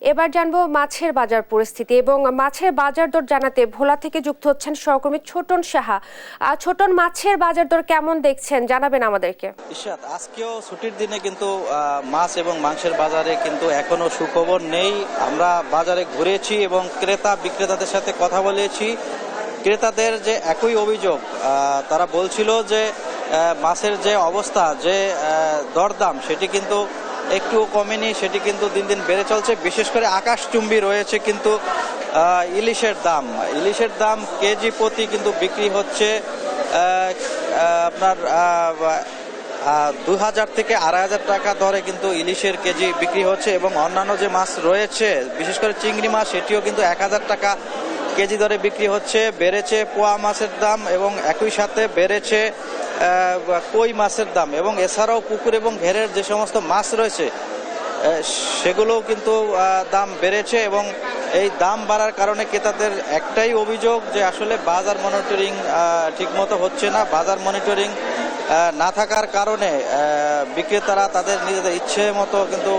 এবার জানবো মাছের বাজার পরিস্থিতি এবং মাছের বাজার দর জানাতে ভোলা থেকে যুক্ত হচ্ছেন সহকর্মী ছোটন সাহা। ছোটন, মাছের বাজার দর কেমন দেখছেন জানাবেন আমাদেরকে। ইশরাত, আজকেও ছুটির দিনে কিন্তু মাছ এবং মাংসের বাজারে কিন্তু এখনো সুখবর নেই। আমরা বাজারে ঘুরেছি এবং ক্রেতা বিক্রেতাদের সাথে কথা বলেছি। ক্রেতাদের যে একই অভিযোগ, তারা বলছিল যে মাছের যে অবস্থা, যে দরদাম সেটি কিন্তু একটু কমেনি, সেটি কিন্তু দিন দিন বেড়ে চলছে। বিশেষ করে আকাশচুম্বী রয়েছে কিন্তু ইলিশের দাম কেজি প্রতি কিন্তু বিক্রি হচ্ছে আপনার 2000 থেকে 2500 টাকা দরে কিন্তু ইলিশের কেজি বিক্রি হচ্ছে এবং অন্যান্য যে মাছ রয়েছে বিশেষ করে চিংড়ি মাছ সেটিও কিন্তু 1000 টাকা কেজি দরে বিক্রি হচ্ছে। বেড়েছে পোয়া মাছের দাম এবং একই সাথে বেড়েছে কই মাছের দাম এবং এছাড়াও পুকুর এবং ঘেরের যে সমস্ত মাছ রয়েছে সেগুলোও কিন্তু দাম বেড়েছে এবং এই দাম বাড়ার কারণে ক্রেতাদের একটাই অভিযোগ যে আসলে বাজার মনিটরিং ঠিকমতো হচ্ছে না। বাজার মনিটরিং না থাকার কারণে বিক্রেতারা তাদের নিজেদের ইচ্ছে মতো কিন্তু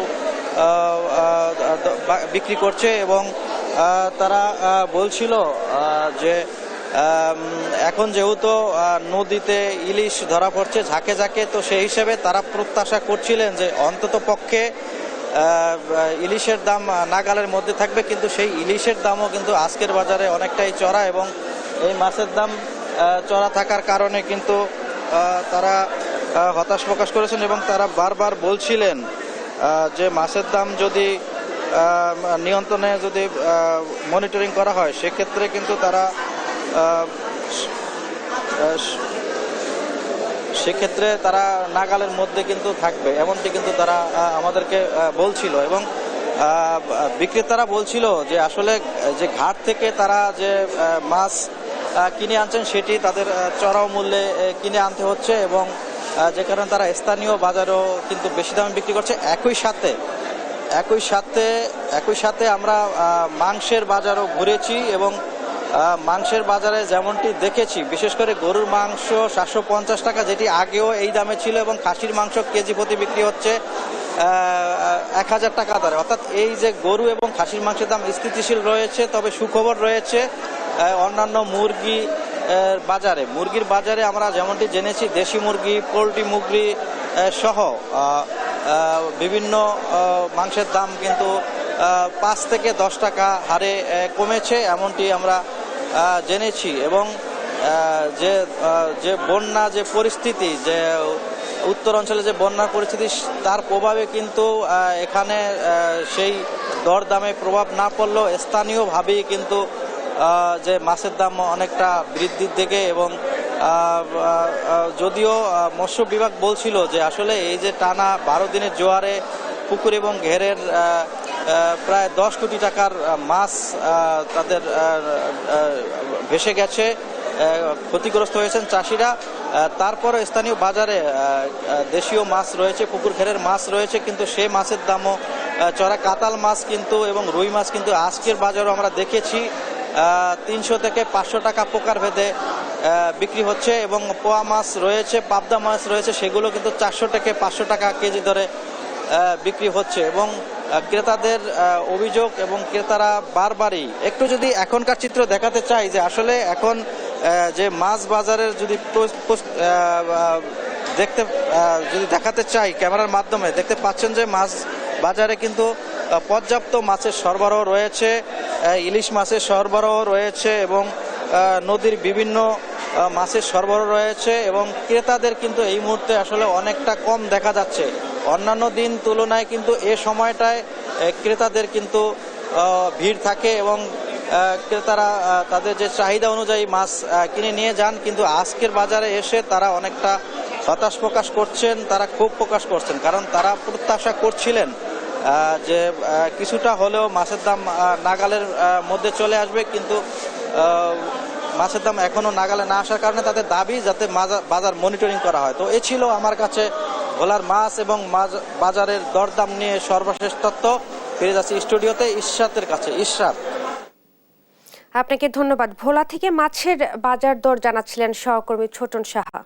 বিক্রি করছে এবং তারা বলছিল যে এখন যেহেতু নদীতে ইলিশ ধরা পড়ছে ঝাঁকে ঝাঁকে, তো সেই হিসেবে তারা প্রত্যাশা করছিলেন যে অন্তত পক্ষে ইলিশের দাম নাগালের মধ্যে থাকবে, কিন্তু সেই ইলিশের দামও কিন্তু আজকের বাজারে অনেকটাই চড়া এবং এই মাছের দাম চড়া থাকার কারণে কিন্তু তারা হতাশ প্রকাশ করেছেন এবং তারা বারবার বলছিলেন যে মাছের দাম যদি নিয়ন্ত্রণে যদি মনিটরিং করা হয় সেক্ষেত্রে কিন্তু তারা নাগালের মধ্যে কিন্তু থাকবে, এমনটি কিন্তু তারা আমাদেরকে বলছিল এবং বিক্রেতারা বলছিল যে আসলে যে ঘাট থেকে তারা যে মাছ কিনে আনছেন সেটি তাদের চড়াও মূল্যে কিনে আনতে হচ্ছে এবং যে কারণে তারা স্থানীয় বাজারেও কিন্তু বেশি দামে বিক্রি করছে। একই সাথে আমরা মাংসের বাজারও ঘুরেছি এবং মাংসের বাজারে যেমনটি দেখেছি, বিশেষ করে গরুর মাংস 750 টাকা, যেটি আগেও এই দামে ছিল, এবং খাসির মাংস কেজি প্রতি বিক্রি হচ্ছে 1000 টাকা দরে। অর্থাৎ এই যে গরু এবং খাসির মাংসের দাম স্থিতিশীল রয়েছে। তবে সুখবর রয়েছে অন্যান্য মুরগির বাজারে আমরা যেমনটি জেনেছি দেশি মুরগি, পোলট্রি মুরগি সহ বিভিন্ন মাংসের দাম কিন্তু 5 থেকে 10 টাকা হারে কমেছে, এমনটি আমরা জেনেছি। এবং যে বন্যা যে পরিস্থিতি, যে উত্তর অঞ্চলে যে বন্যার পরিস্থিতি, তার প্রভাবে কিন্তু এখানে সেই দরদামে প্রভাব না পড়লেও স্থানীয়ভাবেই কিন্তু যে মাছের দাম অনেকটা বৃদ্ধির দিকে এবং যদিও মৎস্য বিভাগ বলছিল যে আসলে এই যে টানা 12 দিনের জোয়ারে পুকুর এবং ঘেরের প্রায় 10 কোটি টাকার মাছ তাদের ভেসে গেছে, ক্ষতিগ্রস্ত হয়েছেন চাষিরা। তারপরে স্থানীয় বাজারে দেশীয় মাছ রয়েছে, পুকুর ঘেরের মাছ রয়েছে, কিন্তু সেই মাছের দামও চড়া। কাতাল মাছ কিন্তু এবং রুই মাছ কিন্তু আজকের বাজারও আমরা দেখেছি 300 থেকে 500 টাকা প্রকার ভেদে বিক্রি হচ্ছে এবং পোয়া মাছ রয়েছে, পাবদা মাছ রয়েছে, সেগুলো কিন্তু 400 থেকে 500 টাকা কেজি দরে বিক্রি হচ্ছে এবং ক্রেতাদের অভিযোগ এবং ক্রেতারা বারবারই একটু যদি এখনকার চিত্র দেখাতে চাই যে আসলে এখন যে মাছ বাজারের যদি দেখাতে চাই ক্যামেরার মাধ্যমে, দেখতে পাচ্ছেন যে মাছ বাজারে কিন্তু পর্যাপ্ত মাছের সরবরাহ রয়েছে, ইলিশ মাছের সরবরাহ রয়েছে এবং নদীর বিভিন্ন মাছের সরবরাহ রয়েছে এবং ক্রেতাদের কিন্তু এই মুহূর্তে আসলে অনেকটা কম দেখা যাচ্ছে। অন্যান্য দিন তুলনায় কিন্তু এ সময়টায় ক্রেতাদের কিন্তু ভিড় থাকে এবং ক্রেতারা তাদের যে চাহিদা অনুযায়ী মাছ কিনে নিয়ে যান, কিন্তু আজকের বাজারে এসে তারা অনেকটা হতাশ প্রকাশ করছেন, তারা ক্ষোভ প্রকাশ করছেন, কারণ তারা প্রত্যাশা করছিলেন যে কিছুটা হলেও মাছের দাম নাগালের মধ্যে চলে আসবে, কিন্তু মাছের দাম এখনও নাগালে না আসার কারণে তাদের দাবি যাতে বাজার মনিটরিং করা হয়। তো এ ছিল আমার কাছে ভোলার মাছ এবং বাজারের দরদাম নিয়ে সর্বশেষ তথ্য। ফিরে যাচ্ছি স্টুডিওতে ইশরাতের কাছে। ইশরাত, আপনাকে ধন্যবাদ। ভোলা থেকে মাছের বাজার দর জানাচ্ছিলেন সহকর্মী ছোটন সাহা।